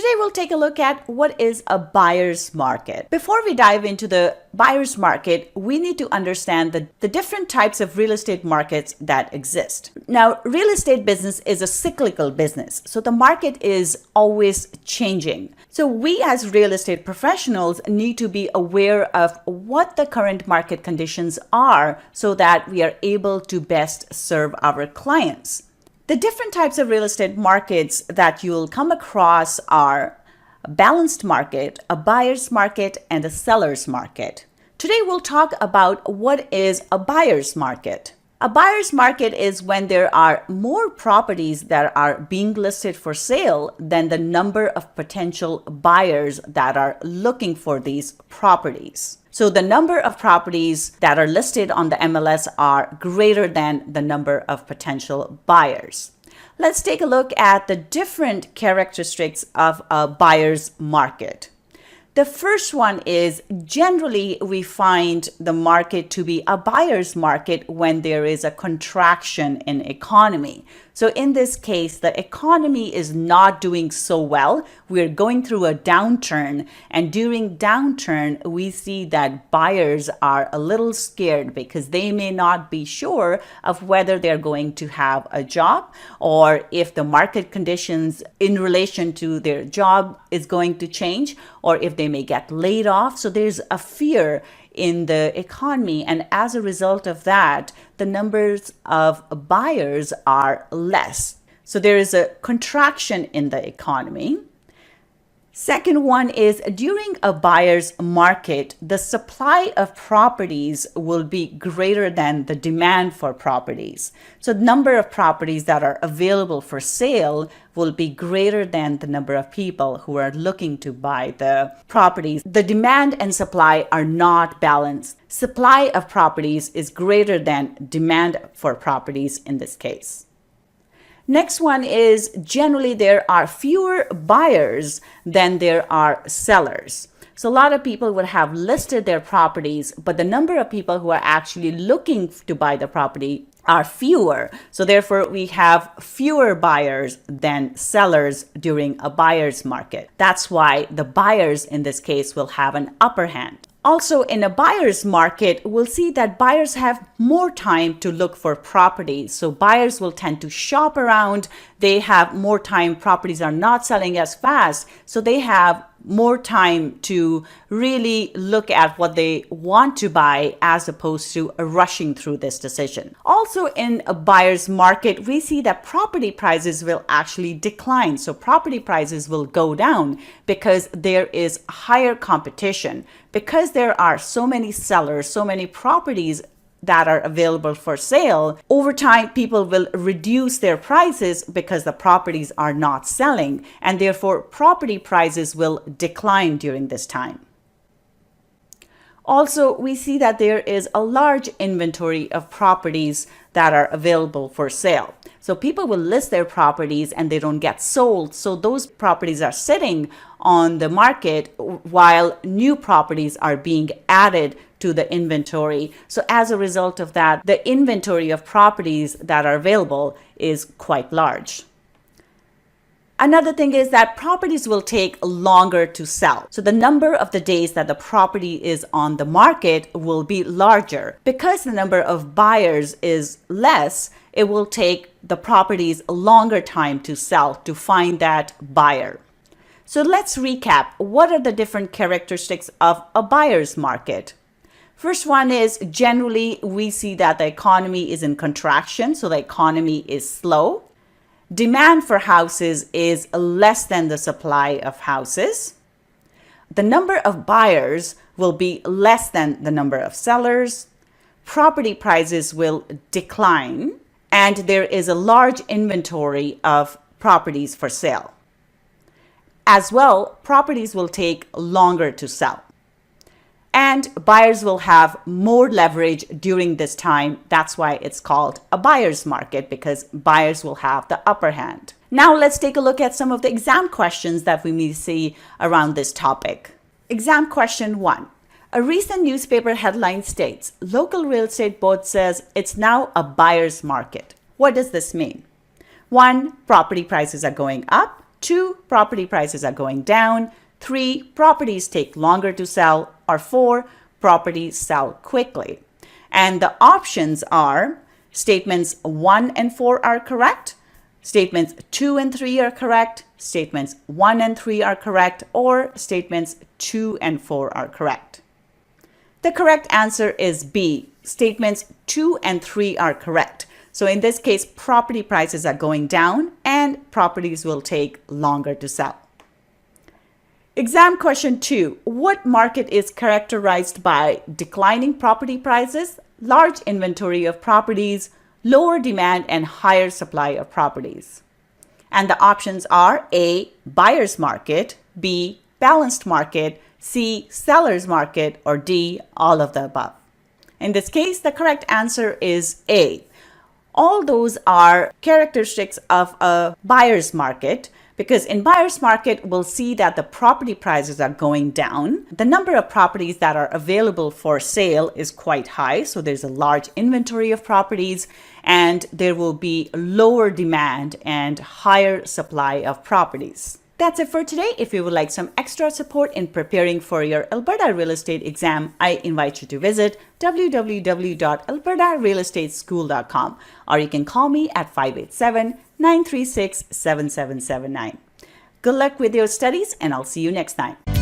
Today we'll take a look at what is a buyer's market. Before we dive into the buyer's market, we need to understand the different types of real estate markets that exist. Now, real estate business is a cyclical business, so the market is always changing. So we as real estate professionals need to be aware of what the current market conditions are so that we are able to best serve our clients. The different types of real estate markets that you'll come across are a balanced market, a buyer's market, and a seller's market. Today we'll talk about what is a buyer's market. A buyer's market is when there are more properties that are being listed for sale than the number of potential buyers that are looking for these properties. So the number of properties that are listed on the MLS are greater than the number of potential buyers. Let's take a look at the different characteristics of a buyer's market. The first one is generally we find the market to be a buyer's market when there is a contraction in economy. So in this case, the economy is not doing so well. We're going through a downturn, and during downturn, we see that buyers are a little scared because they may not be sure of whether they're going to have a job or if the market conditions in relation to their job is going to change, or if they may get laid off. So there's a fear in the economy, and as a result of that, the numbers of buyers are less. So there is a contraction in the economy. Second one is during a buyer's market, the supply of properties will be greater than the demand for properties. So the number of properties that are available for sale will be greater than the number of people who are looking to buy the properties. The demand and supply are not balanced. Supply of properties is greater than demand for properties in this case. Next one is generally there are fewer buyers than there are sellers. So a lot of people would have listed their properties, but the number of people who are actually looking to buy the property are fewer. So therefore we have fewer buyers than sellers during a buyer's market. That's why the buyers in this case will have an upper hand. Also, in a buyer's market, we'll see that buyers have more time to look for properties. So buyers will tend to shop around. They have more time. Properties are not selling as fast. So they have more time to really look at what they want to buy as opposed to rushing through this decision. Also, in a buyer's market, we see that property prices will actually decline. So property prices will go down because there is higher competition. Because there are so many sellers, so many properties that are available for sale, over time people will reduce their prices because the properties are not selling, and therefore property prices will decline during this time. Also, we see that there is a large inventory of properties that are available for sale. So people will list their properties and they don't get sold. So those properties are sitting on the market while new properties are being added to the inventory. So as a result of that, the inventory of properties that are available is quite large. Another thing is that properties will take longer to sell. So the number of the days that the property is on the market will be larger. Because the number of buyers is less, it will take the properties a longer time to sell to find that buyer. So let's recap. What are the different characteristics of a buyer's market? First one is generally we see that the economy is in contraction, so the economy is slow. Demand for houses is less than the supply of houses. The number of buyers will be less than the number of sellers. Property prices will decline, and there is a large inventory of properties for sale. As well, properties will take longer to sell. And buyers will have more leverage during this time. That's why it's called a buyer's market, because buyers will have the upper hand. Now let's take a look at some of the exam questions that we may see around this topic. Exam question 1. A recent newspaper headline states, local real estate board says it's now a buyer's market. What does this mean? 1, property prices are going up. 2, property prices are going down. 3, properties take longer to sell. Or 4, properties sell quickly. And the options are statements 1 and 4 are correct, statements 2 and 3 are correct, statements 1 and 3 are correct, or statements 2 and 4 are correct. The correct answer is B. Statements 2 and 3 are correct. So in this case, property prices are going down and properties will take longer to sell. Exam question 2. What market is characterized by declining property prices, large inventory of properties, lower demand, and higher supply of properties? And the options are A, buyer's market, B, balanced market, C, seller's market, or D, all of the above. In this case, the correct answer is A. All those are characteristics of a buyer's market, because in buyer's market, we'll see that the property prices are going down. The number of properties that are available for sale is quite high, so there's a large inventory of properties, and there will be lower demand and higher supply of properties. That's it for today. If you would like some extra support in preparing for your Alberta real estate exam, I invite you to visit www.albertarealestateschool.com, or you can call me at 587-936-7779. Good luck with your studies, and I'll see you next time.